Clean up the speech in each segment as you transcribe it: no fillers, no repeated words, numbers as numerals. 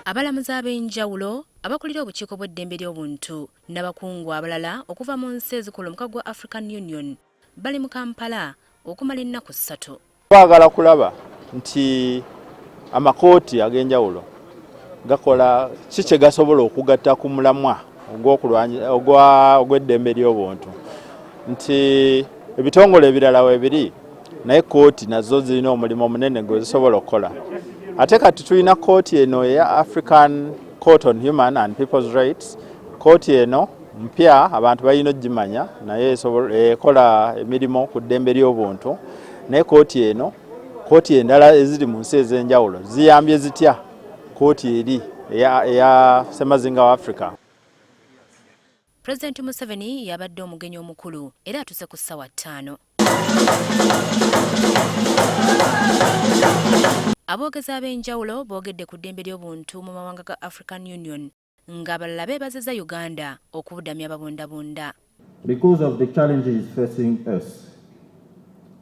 Abalamuzi ab'enjawulo abakulira obukiiko bw'eddembe ly'obuntu n'abakungu abalala okuva mu nsi ezikola omukago gwa African Union bali mu Kampala okumala ennaku 3. Twagala kulaba nti amakooti ag'enjawulo gakola ki kye gasobola okugatta ku mulamwa ogw'eddembe ly'obuntu, nti ebitongole ebirala weebiri naye kooti nazo zirina omulimu munene gwe zisobola okukola. Ate kati tulina kooti eno eya African Court on Human and People's Rights. Kooti eno mpya abantu balina ogimanya naye ekola emirimu ku ddembe ly'obuntu. Naye kooti eno, kooti endala eziri mu nsi ez'enjawulo ziyambye zitya kooti eri eya Ssemazinga wa Africa. Pulezidenti Museveni yabadde omugenyi omukulu era atuse ku ssaawa 5. Aboogezi ab'enjawulo boogedde ku ddembe ly'obuntu mu mawanga ga African Union ng'abalala beebazizza Uganda okubudamya ababundabunda. Because of the challenges facing us,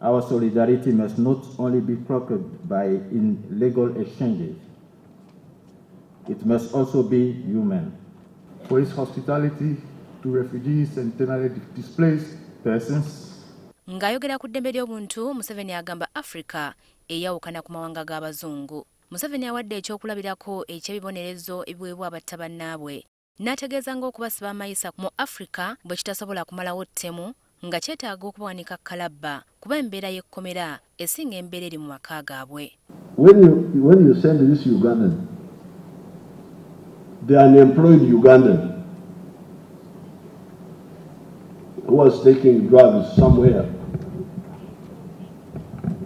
our solidarity must not only be brokered by illegal exchanges, it must also be human. For his hospitality to refugees and internally displaced persons. Ng'ayogera ku ddembe ly'obuntu, Museveni agamba Africa eyawukana ku mawanga g'abazungu. Museveni awadde ekyokulabirako eky'ebibonerezo ebiweebwa abatta bannaabwe. N'ategeeza ng'okubasiba amayisa mu Africa bwe kitasobola kumalawo ttemu nga kyetaaga okubawanika kalabba kuba embeera y'ekkomera esinga embeera eri mu maka gaabwe. When you send this Ugandan, the unemployed Ugandan who was taking drugs somewhere,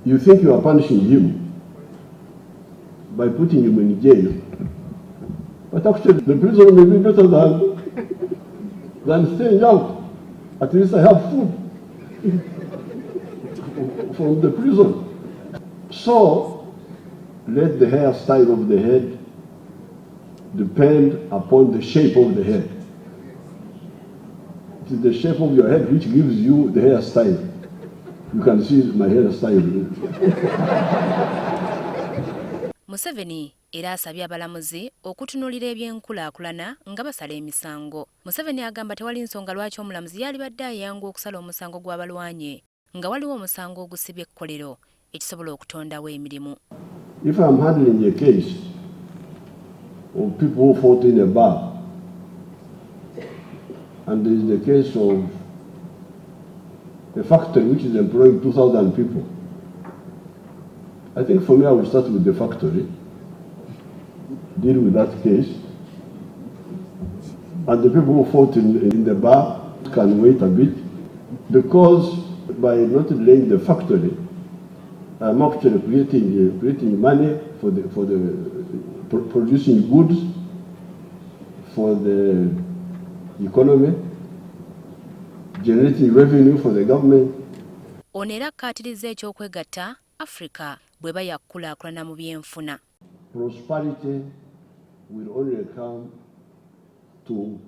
you think you are punishing him by putting him in jail, but actually the prison may be better than staying out. At least I have food from the prison. So let the hairstyle of the head depend upon the shape of the head. It is the shape of your head which gives you the hairstyle. You can see my hairstyle. Museveni era asabye abalamuzi okutunuulira ebyenkulaakulana nga basala emisango. Museveni agamba tewali nsonga lwaki omulamuzi yalibadde ayangu okusala omusango gw'abalwanye nga waliwo omusango ogusibye ekkolero ekisobola okutondawo emirimu. If I'm handling a case of people who fought in a bar, and there is the case of a factory which is employing 2,000 people, I think for me I will start with the factory, deal with that case, and the people who fought in the bar can wait a bit, because by not delaying the factory, I'm actually creating money for the producing goods for the economy, generating revenue for the government. Ono era akkaatirizza eky'okwegatta Africa bw'eba yakkulaakulana mu byenfuna. Prosperity will only come to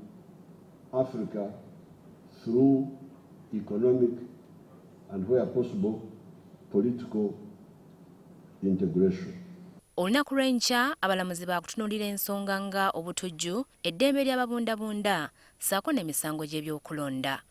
Africa through economic and, where possible, political integration. Olunaku lw'enkya abalamuzi baakutunuulira ensonga nga obutujju, eddembe ly'ababundabunda ssaako n'emisango gy'ebyokulonda.